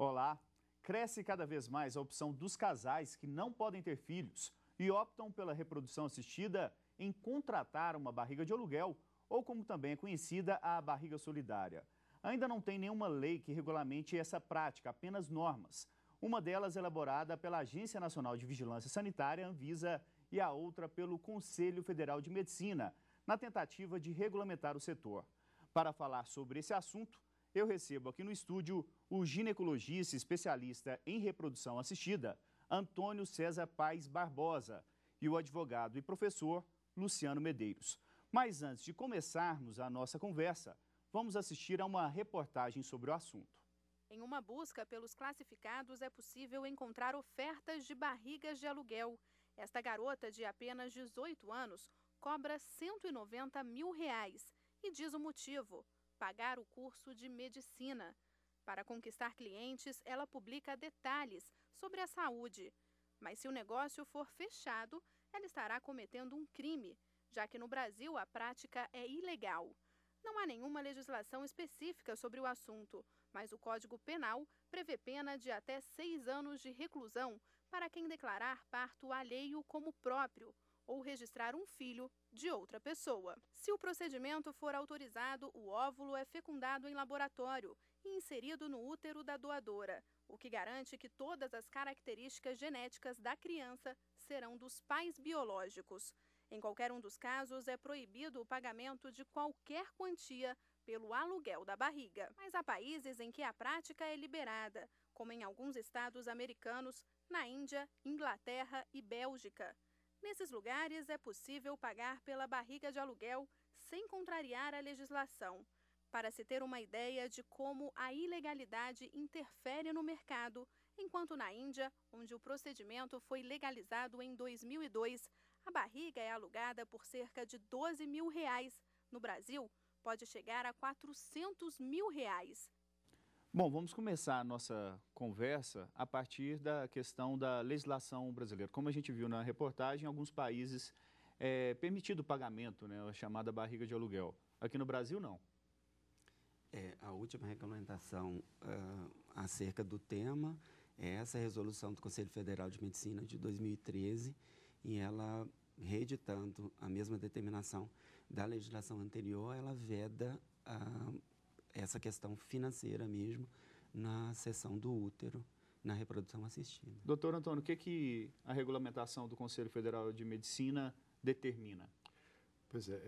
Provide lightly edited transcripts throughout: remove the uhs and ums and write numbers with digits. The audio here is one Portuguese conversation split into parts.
Olá! Cresce cada vez mais a opção dos casais que não podem ter filhos e optam pela reprodução assistida em contratar uma barriga de aluguel, ou como também é conhecida, a barriga solidária. Ainda não tem nenhuma lei que regulamente essa prática, apenas normas. Uma delas elaborada pela Agência Nacional de Vigilância Sanitária, Anvisa, e a outra pelo Conselho Federal de Medicina, na tentativa de regulamentar o setor. Para falar sobre esse assunto, eu recebo aqui no estúdio o ginecologista especialista em reprodução assistida, Antônio César Paes Barbosa, e o advogado e professor Luciano Medeiros. Mas antes de começarmos a nossa conversa, vamos assistir a uma reportagem sobre o assunto. Em uma busca pelos classificados, é possível encontrar ofertas de barrigas de aluguel. Esta garota, de apenas 18 anos, cobra R$190 mil e diz o motivo: pagar o curso de medicina. Para conquistar clientes, ela publica detalhes sobre a saúde. Mas se o negócio for fechado, ela estará cometendo um crime, já que no Brasil a prática é ilegal. Não há nenhuma legislação específica sobre o assunto, mas o Código Penal prevê pena de até 6 anos de reclusão para quem declarar parto alheio como próprio ou registrar um filho de outra pessoa. Se o procedimento for autorizado, o óvulo é fecundado em laboratório e inserido no útero da doadora, o que garante que todas as características genéticas da criança serão dos pais biológicos. Em qualquer um dos casos, é proibido o pagamento de qualquer quantia pelo aluguel da barriga. Mas há países em que a prática é liberada, como em alguns estados americanos, na Índia, Inglaterra e Bélgica. Nesses lugares, é possível pagar pela barriga de aluguel sem contrariar a legislação. Para se ter uma ideia de como a ilegalidade interfere no mercado, enquanto na Índia, onde o procedimento foi legalizado em 2002, a barriga é alugada por cerca de R$12 mil. No Brasil, pode chegar a R$400 mil. Bom, vamos começar a nossa conversa a partir da questão da legislação brasileira. Como a gente viu na reportagem, em alguns países é permitido o pagamento, né, a chamada barriga de aluguel. Aqui no Brasil, não. A última regulamentação acerca do tema é essa resolução do Conselho Federal de Medicina de 2013, e ela, reeditando a mesma determinação da legislação anterior, ela veda essa questão financeira mesmo na seção do útero, na reprodução assistida. Doutor Antônio, o que a regulamentação do Conselho Federal de Medicina determina? Pois é,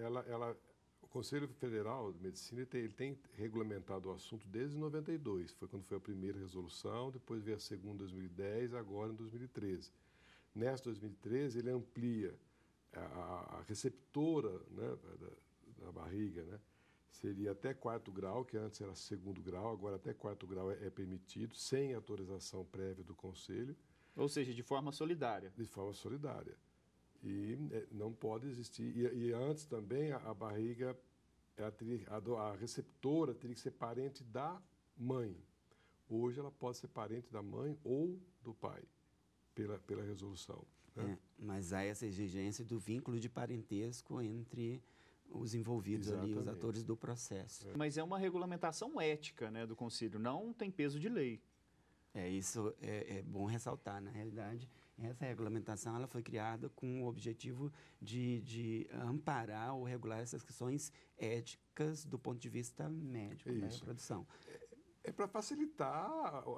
o Conselho Federal de Medicina ele tem regulamentado o assunto desde 92, foi quando foi a primeira resolução, depois veio a segunda em 2010, agora em 2013. Nessa 2013, ele amplia a receptora, né, da barriga, né, seria até 4º grau, que antes era 2º grau, agora até 4º grau é permitido, sem autorização prévia do Conselho. Ou seja, de forma solidária. De forma solidária. E não pode existir. E antes também a barriga, a receptora teria que ser parente da mãe. Hoje ela pode ser parente da mãe ou do pai, pela resolução. Né? Mas há essa exigência do vínculo de parentesco entre os envolvidos. Exatamente. Ali, os atores do processo. Mas é uma regulamentação ética, né, do Conselho, não tem peso de lei. Isso é bom ressaltar. Na realidade, essa regulamentação ela foi criada com o objetivo de amparar ou regular essas questões éticas do ponto de vista médico da reprodução. É para facilitar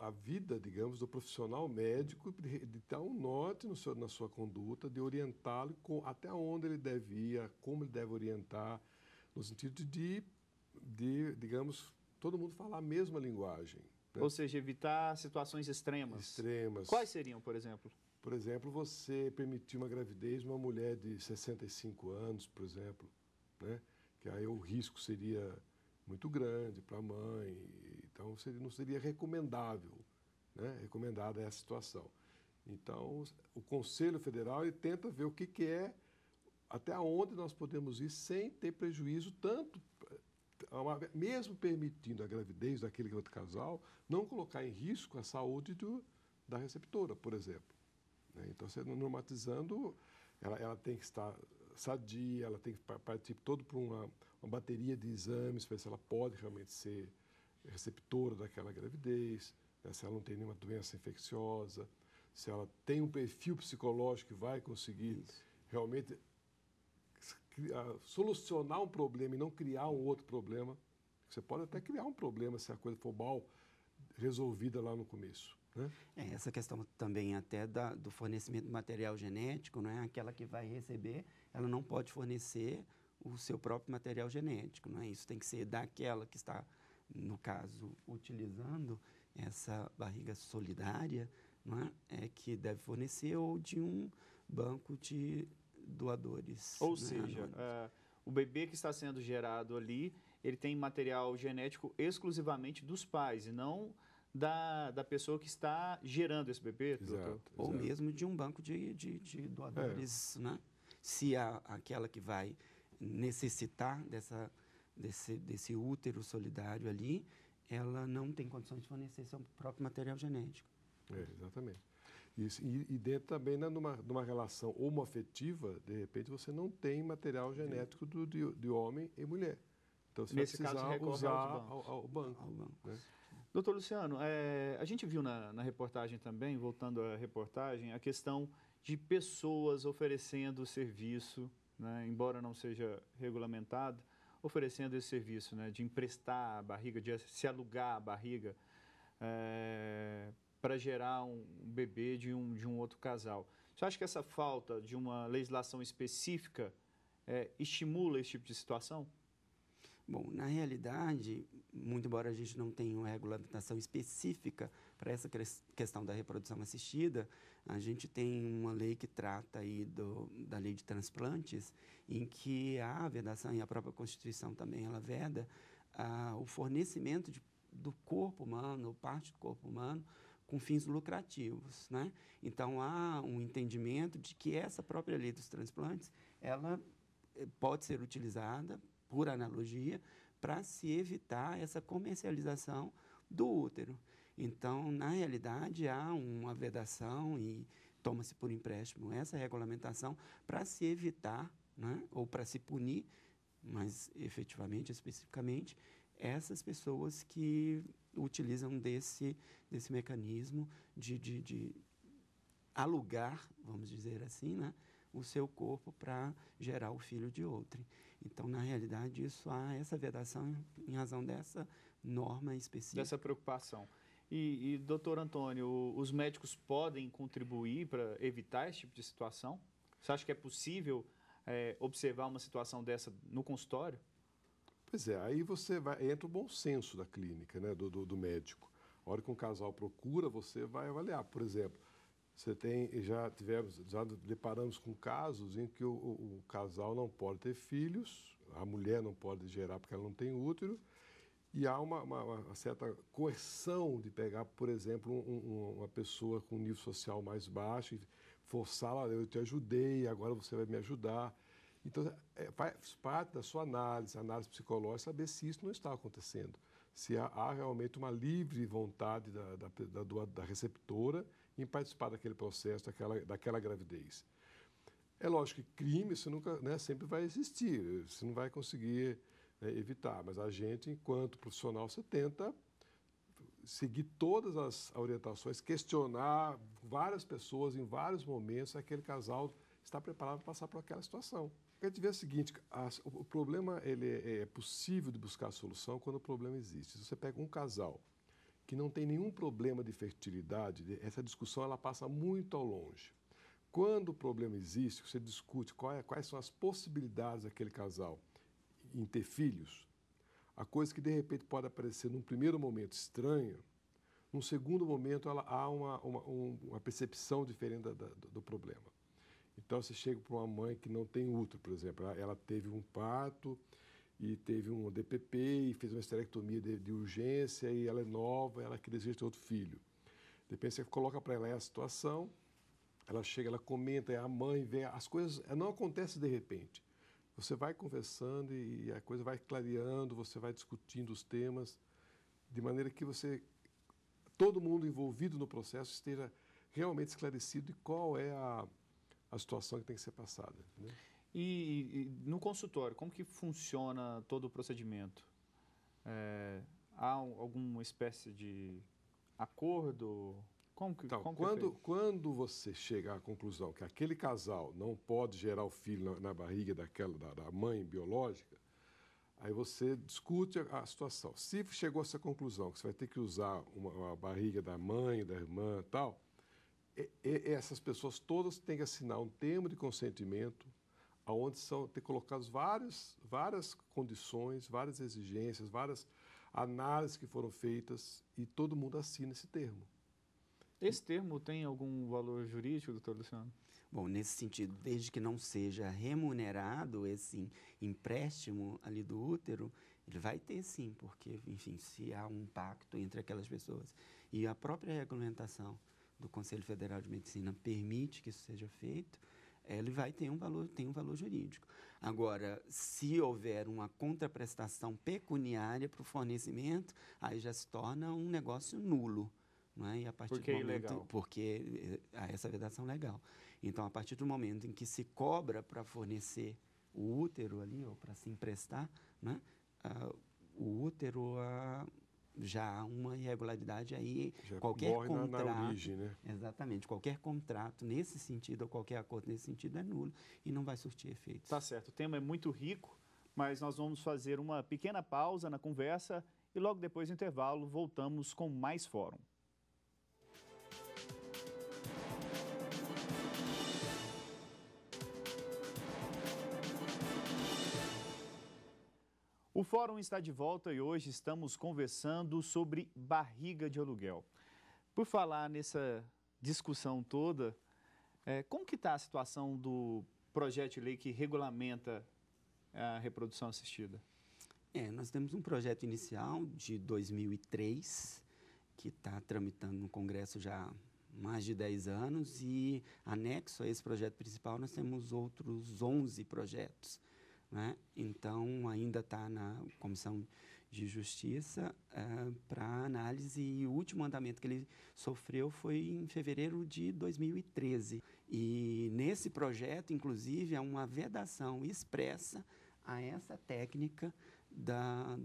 a vida, digamos, do profissional médico, de dar um norte na sua conduta, de orientá-lo até onde ele deve ir, como ele deve orientar, no sentido de digamos, todo mundo falar a mesma linguagem. Né? Ou seja, evitar situações extremas. Extremas. Quais seriam, por exemplo? Por exemplo, você permitir uma gravidez de uma mulher de 65 anos, por exemplo, né? Que aí o risco seria muito grande para a mãe, então não seria recomendável, né? Recomendada essa situação. Então, o Conselho Federal ele tenta ver o que é, até onde nós podemos ir sem ter prejuízo, tanto, mesmo permitindo a gravidez daquele outro casal, não colocar em risco a saúde da receptora, por exemplo. Então, você normatizando, ela tem que estar sadia, ela tem que partir todo por uma bateria de exames para ver se ela pode realmente ser receptora daquela gravidez, né, se ela não tem nenhuma doença infecciosa, se ela tem um perfil psicológico que vai conseguir realmente solucionar um problema e não criar um outro problema. Você pode até criar um problema se a coisa for mal resolvida lá no começo, né? Essa questão também até do fornecimento de material genético, não é? Aquela que vai receber, ela não pode fornecer o seu próprio material genético, não é? Isso tem que ser daquela que está, no caso, utilizando essa barriga solidária, não é? Que deve fornecer, ou de um banco de doadores. Ou né? seja, o bebê que está sendo gerado ali, ele tem material genético exclusivamente dos pais e não da pessoa que está gerando esse bebê, doutor? Ou mesmo de um banco de doadores, né? Se aquela que vai necessitar desse útero solidário ali, ela não tem condições de fornecer seu próprio material genético. Exatamente. Isso, e dentro também, né, numa relação homoafetiva, de repente você não tem material genético de homem e mulher. Então você Nesse vai caso, precisar recorre usar ao banco. ao banco. Né? Doutor Luciano, a gente viu na reportagem também, voltando à reportagem, a questão de pessoas oferecendo serviço, né, embora não seja regulamentado, oferecendo esse serviço, né, de emprestar a barriga, de se alugar a barriga para gerar um bebê de um outro casal. Você acha que essa falta de uma legislação específica estimula esse tipo de situação? Bom, na realidade, muito embora a gente não tenha uma regulamentação específica para essa questão da reprodução assistida, a gente tem uma lei que trata aí da lei de transplantes, em que a vedação, e a própria Constituição também ela veda, o fornecimento do corpo humano, ou parte do corpo humano, com fins lucrativos, né? Então, há um entendimento de que essa própria lei dos transplantes, ela pode ser utilizada, por analogia, para se evitar essa comercialização do útero. Então, na realidade, há uma vedação e toma-se por empréstimo essa regulamentação para se evitar, né, ou para se punir, mas efetivamente, especificamente, essas pessoas que utilizam desse mecanismo de alugar, vamos dizer assim, né, o seu corpo para gerar o filho de outrem. Então, na realidade, há essa vedação em razão dessa norma específica. Dessa preocupação. E doutor Antônio, os médicos podem contribuir para evitar esse tipo de situação? Você acha que é possível observar uma situação dessa no consultório? Pois é, aí entra o bom senso da clínica, né, do médico. A hora que um casal procura, você vai avaliar. Por exemplo, já deparamos com casos em que o casal não pode ter filhos, a mulher não pode gerar porque ela não tem útero, e há uma certa coerção de pegar, por exemplo, uma pessoa com nível social mais baixo e forçá-la, eu te ajudei, agora você vai me ajudar. Então, faz parte da sua análise psicológica, saber se isso não está acontecendo. Se há realmente uma livre vontade da receptora em participar daquele processo, daquela gravidez. É lógico que crime você nunca, né, sempre vai existir, você não vai conseguir evitar, mas a gente, enquanto profissional, você tenta seguir todas as orientações, questionar várias pessoas em vários momentos se aquele casal está preparado para passar por aquela situação. A gente vê o seguinte, o problema é possível de buscar a solução quando o problema existe. Se você pega um casal que não tem nenhum problema de fertilidade, essa discussão ela passa muito ao longe. Quando o problema existe, você discute quais são as possibilidades daquele casal em ter filhos, a coisa que de repente pode aparecer num primeiro momento estranha, num segundo momento há uma percepção diferente do problema. Então, você chega para uma mãe que não tem útero, por exemplo, ela teve um parto e teve um DPP e fez uma esterectomia de urgência e ela é nova, ela quer desejar ter outro filho. De repente, você coloca para ela a situação, ela chega, ela comenta, a mãe vem, as coisas não acontecem de repente. Você vai conversando e a coisa vai clareando, você vai discutindo os temas, de maneira que todo mundo envolvido no processo esteja realmente esclarecido de qual é a situação que tem que ser passada. Né? E no consultório, como que funciona todo o procedimento? Há alguma espécie de acordo? Então, como que é feito? quando você chega à conclusão que aquele casal não pode gerar o filho na barriga da mãe biológica, aí você discute a situação. Se chegou a essa conclusão que você vai ter que usar uma barriga da mãe, da irmã e tal, essas pessoas todas têm que assinar um termo de consentimento onde são colocadas várias condições, várias exigências, várias análises que foram feitas e todo mundo assina esse termo. Esse termo tem algum valor jurídico, doutor Luciano? Bom, nesse sentido, desde que não seja remunerado esse empréstimo ali do útero, ele vai ter sim, porque, enfim, se há um pacto entre aquelas pessoas e a própria regulamentação do Conselho Federal de Medicina permite que isso seja feito, ele vai ter tem um valor jurídico. Agora, se houver uma contraprestação pecuniária para o fornecimento, aí já se torna um negócio nulo. Não é? E a partir Porque do é momento, ilegal. porque há essa vedação legal. Então, a partir do momento em que se cobra para fornecer o útero ali, ou para se emprestar, né, o útero já há uma irregularidade aí, Já qualquer morre contrato, na origem, né? exatamente, qualquer contrato nesse sentido, ou qualquer acordo nesse sentido é nulo e não vai surtir efeitos. Tá certo, o tema é muito rico, mas nós vamos fazer uma pequena pausa na conversa e logo depois do intervalo voltamos com mais fórum. O fórum está de volta e hoje estamos conversando sobre barriga de aluguel. Por falar nessa discussão toda, como que está a situação do projeto de lei que regulamenta a reprodução assistida? Nós temos um projeto inicial de 2003, que está tramitando no Congresso já há mais de 10 anos, e anexo a esse projeto principal nós temos outros 11 projetos. Né? Então, ainda está na Comissão de Justiça para análise, e o último andamento que ele sofreu foi em fevereiro de 2013. E nesse projeto, inclusive, há uma vedação expressa a essa técnica da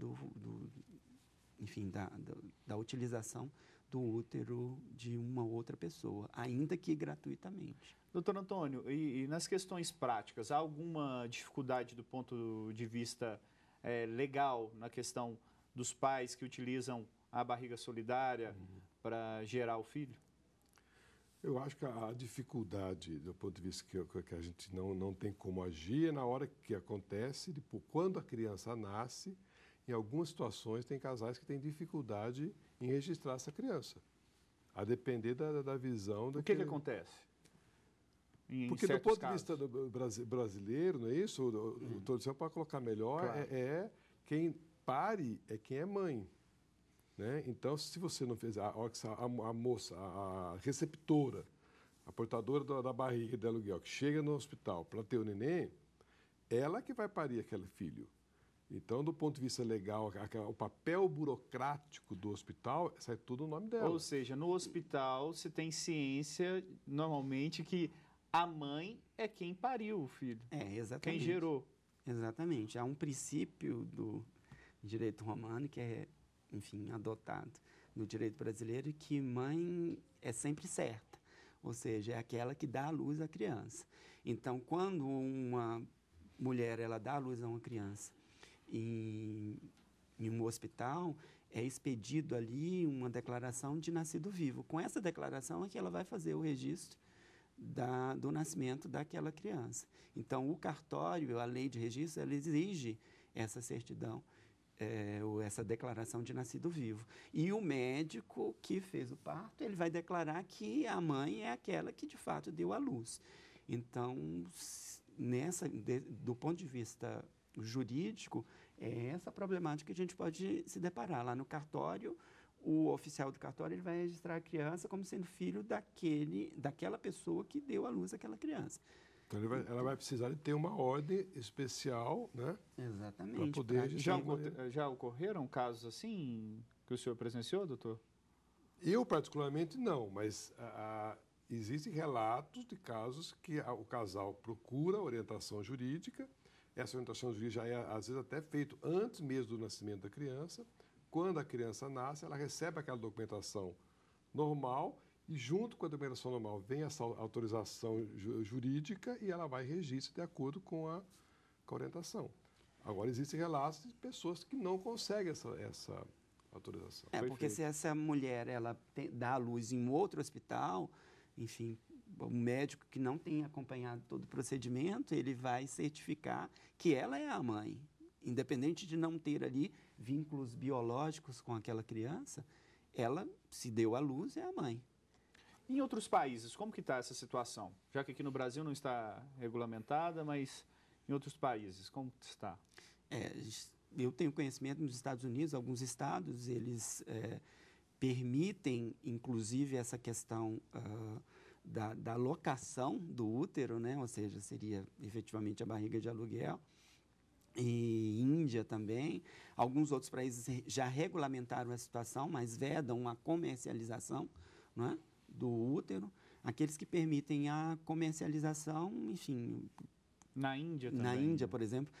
utilização do útero de uma outra pessoa, ainda que gratuitamente. Doutor Antônio, e nas questões práticas, há alguma dificuldade do ponto de vista legal na questão dos pais que utilizam a barriga solidária para gerar o filho? Eu acho que a dificuldade, do ponto de vista que a gente não tem como agir, é na hora que acontece, quando a criança nasce. Em algumas situações, tem casais que têm dificuldade em registrar essa criança, a depender da visão. O que acontece? Porque do ponto de vista brasileiro, não é isso? O doutor Luciano pode colocar melhor, claro. Quem pare é quem é mãe. Né? Então, se você não fez, a moça, a receptora, a portadora da barriga de aluguel, que chega no hospital para ter o neném, ela que vai parir aquele filho. Então, do ponto de vista legal, o papel burocrático do hospital sai tudo no nome dela. Ou seja, no hospital se tem ciência, normalmente, que a mãe é quem pariu o filho. Exatamente. Quem gerou. Exatamente. Há um princípio do direito romano que é, enfim, adotado no direito brasileiro, que mãe é sempre certa. Ou seja, é aquela que dá à luz à criança. Então, quando uma mulher ela dá à luz a uma criança em um hospital, é expedido ali uma declaração de nascido vivo. Com essa declaração é que ela vai fazer o registro do nascimento daquela criança. Então, o cartório, a lei de registro, ela exige essa certidão, ou essa declaração de nascido vivo. E o médico que fez o parto, ele vai declarar que a mãe é aquela que, de fato, deu à luz. Então, do ponto de vista jurídico, é essa problemática que a gente pode se deparar. Lá no cartório, o oficial do cartório ele vai registrar a criança como sendo filho daquela pessoa que deu à luz àquela criança. Então, ela vai precisar de ter uma ordem especial, né? Exatamente. Para poder registrar. Já ocorreram casos assim que o senhor presenciou, doutor? Eu, particularmente, não, mas existem relatos de casos que o casal procura orientação jurídica. Essa orientação jurídica já é, às vezes, até feita antes mesmo do nascimento da criança. Quando a criança nasce, ela recebe aquela documentação normal e junto com a documentação normal vem essa autorização jurídica e ela vai registrar de acordo com a orientação. Agora, existem relatos de pessoas que não conseguem essa autorização. Porque se essa mulher dá à luz em outro hospital, enfim, o médico que não tem acompanhado todo o procedimento, ele vai certificar que ela é a mãe. Independente de não ter ali vínculos biológicos com aquela criança, ela, se deu à luz, é a mãe. Em outros países, como que está essa situação? Já que aqui no Brasil não está regulamentada, mas em outros países, como que está? Eu tenho conhecimento nos Estados Unidos, alguns estados, eles permitem, inclusive, essa questão da locação do útero, né? Ou seja, seria efetivamente a barriga de aluguel. E Índia também. Alguns outros países já regulamentaram a situação, mas vedam a comercialização, não é, do útero. Aqueles que permitem a comercialização, enfim... Na Índia também? Na Índia, por exemplo,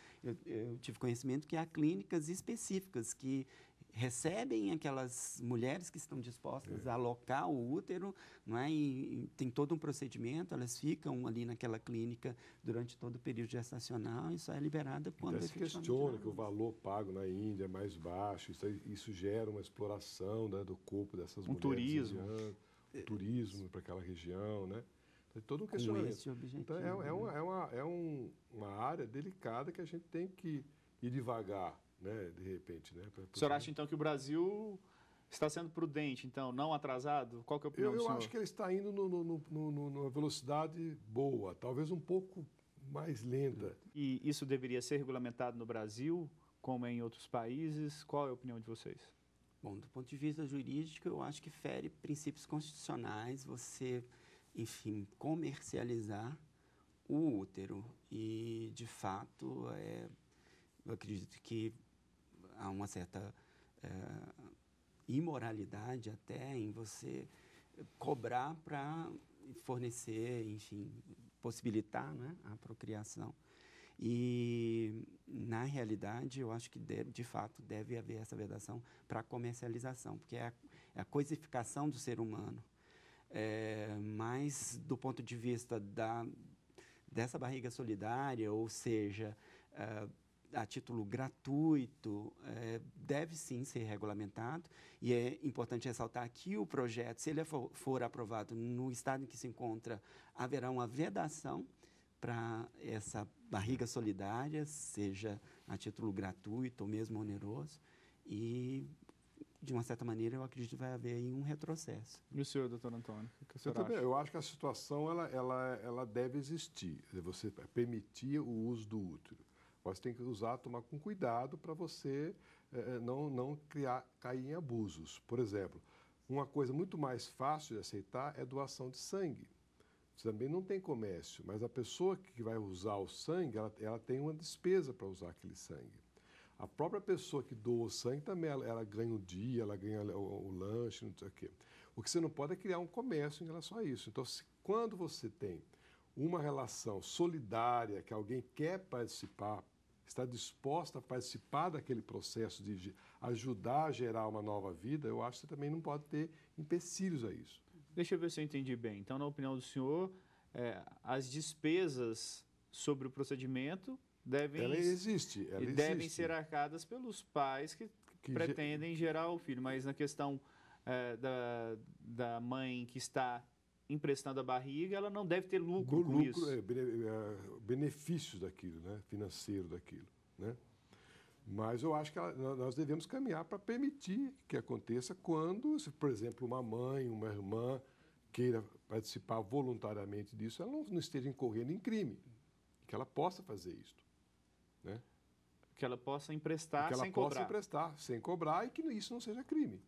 eu tive conhecimento que há clínicas específicas que recebem aquelas mulheres que estão dispostas a alocar o útero, não é? E tem todo um procedimento, elas ficam ali naquela clínica durante todo o período gestacional e só é liberada quando se questiona que o valor pago na Índia é mais baixo, isso gera uma exploração, né, do corpo dessas mulheres. Turismo. Um turismo para aquela região, né? Tem todo um questionamento. Com esse objetivo, então, uma área delicada que a gente tem que ir devagar, né, de repente. Né, O senhor acha, então, que o Brasil está sendo prudente, então, não atrasado? Qual que é a opinião do senhor? Eu acho que ele está indo numa velocidade boa, talvez um pouco mais lenta. E isso deveria ser regulamentado no Brasil, como é em outros países? Qual é a opinião de vocês? Bom, do ponto de vista jurídico, eu acho que fere princípios constitucionais você... enfim, comercializar o útero. E, de fato, eu acredito que há uma certa imoralidade até em você cobrar para fornecer, enfim, possibilitar, né, a procriação. E, na realidade, eu acho que, de fato, deve haver essa vedação para a comercialização, porque é a coisificação do ser humano. Mas, do ponto de vista dessa barriga solidária, ou seja, a título gratuito, deve sim ser regulamentado. E é importante ressaltar que o projeto, se ele for aprovado no estado em que se encontra, haverá uma vedação para essa barriga solidária, seja a título gratuito ou mesmo oneroso. E, de uma certa maneira, eu acredito que vai haver aí um retrocesso. E o senhor, doutor Antônio? O que o senhor acha? Eu acho que a situação ela deve existir. Você permitir o uso do útero. Você tem que tomar com cuidado para você não cair em abusos. Por exemplo, uma coisa muito mais fácil de aceitar é doação de sangue. Também não tem comércio, mas a pessoa que vai usar o sangue, ela tem uma despesa para usar aquele sangue. A própria pessoa que doa o sangue também, ela ganha o dia, ela ganha o lanche, não sei o quê. O que você não pode é criar um comércio em relação a isso. Então, quando você tem uma relação solidária, que alguém quer participar, está disposta a participar daquele processo de ajudar a gerar uma nova vida, eu acho que você também não pode ter empecilhos a isso. Deixa eu ver se eu entendi bem. Então, na opinião do senhor, as despesas sobre o procedimento devem ser arcadas pelos pais que pretendem gerar o filho. Mas na questão da mãe que está emprestando a barriga, ela não deve ter lucro com isso. Benefícios daquilo, né? Financeiro daquilo, né? Mas eu acho que nós devemos caminhar para permitir que aconteça quando, se, por exemplo, uma mãe, uma irmã queira participar voluntariamente disso, ela não esteja incorrendo em crime, que ela possa fazer isso, né? Que ela possa emprestar sem cobrar. Que ela possa emprestar sem cobrar e que isso não seja crime.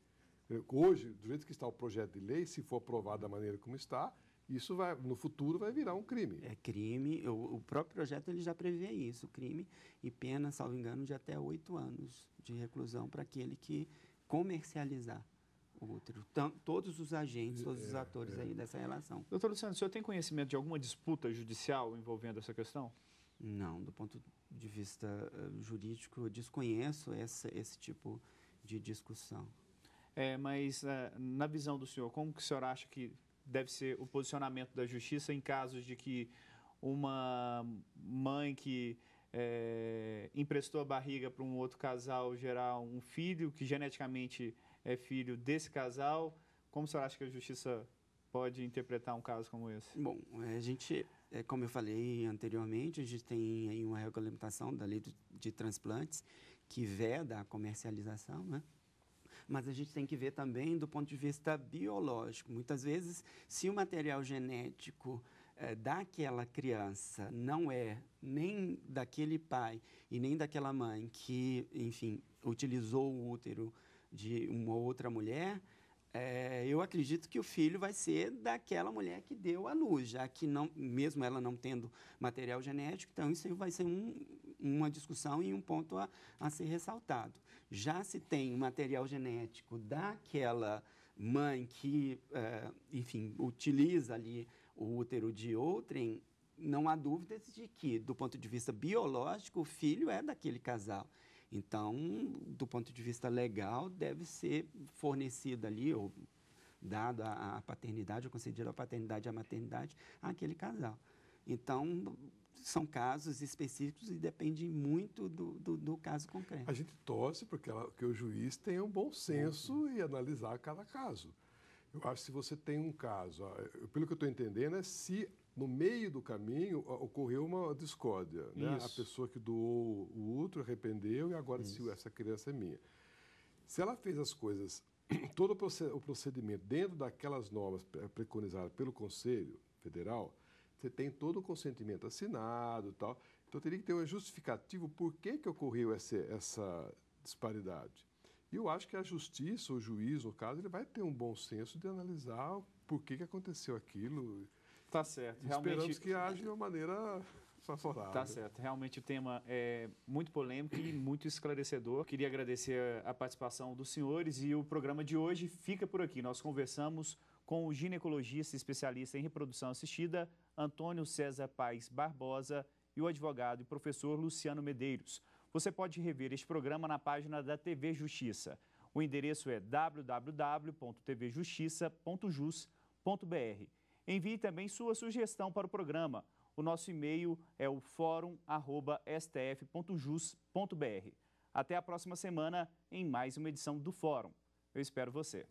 Hoje, do jeito que está o projeto de lei, se for aprovado da maneira como está, isso no futuro vai virar um crime. É crime, o próprio projeto ele já prevê isso, crime e pena, salvo engano, de até 8 anos de reclusão para aquele que comercializar o útero. Todos os agentes, todos os atores aí dessa relação. Doutor Luciano, o senhor tem conhecimento de alguma disputa judicial envolvendo essa questão? Não, do ponto de vista jurídico, eu desconheço esse tipo de discussão. Mas na visão do senhor, como que o senhor acha que deve ser o posicionamento da justiça em casos de que uma mãe que emprestou a barriga para um outro casal gerar um filho que geneticamente é filho desse casal? Como o senhor acha que a justiça pode interpretar um caso como esse? Bom, a gente, como eu falei anteriormente, a gente tem aí uma regulamentação da lei de transplantes que veda a comercialização, né? Mas a gente tem que ver também do ponto de vista biológico. Muitas vezes, se o material genético daquela criança não é nem daquele pai e nem daquela mãe que, enfim, utilizou o útero de uma outra mulher, eu acredito que o filho vai ser daquela mulher que deu à luz, já que, não, mesmo ela não tendo material genético, então isso vai ser uma discussão e um ponto a ser ressaltado. Já se tem material genético daquela mãe que, enfim, utiliza ali o útero de outrem, não há dúvidas de que, do ponto de vista biológico, o filho é daquele casal. Então, do ponto de vista legal, deve ser fornecida ali, ou dada a paternidade, ou concedida a paternidade e a maternidade àquele casal. Então, são casos específicos e depende muito do caso concreto. A gente torce porque que o juiz tenha um bom senso e analisar cada caso. Eu acho que se você tem um caso, pelo que eu estou entendendo, é se no meio do caminho ocorreu uma discórdia, né? A pessoa que doou o útero arrependeu e agora se essa criança é minha. Se ela fez as coisas, todo o procedimento dentro daquelas normas preconizadas pelo Conselho Federal, você tem todo o consentimento assinado e tal, então teria que ter um justificativo por que ocorreu essa disparidade. E eu acho que a justiça, o juiz, no caso, ele vai ter um bom senso de analisar por que aconteceu aquilo. Tá certo. Esperamos que haja de uma maneira favorável. Tá certo. Realmente o tema é muito polêmico e muito esclarecedor. Queria agradecer a participação dos senhores e o programa de hoje fica por aqui. Nós conversamos com o ginecologista especialista em reprodução assistida, Antônio César Paes Barbosa, e o advogado e professor Luciano Medeiros. Você pode rever este programa na página da TV Justiça. O endereço é www.tvjustiça.jus.br. Envie também sua sugestão para o programa. O nosso e-mail é o forum@stf.jus.br. Até a próxima semana em mais uma edição do Fórum. Eu espero você.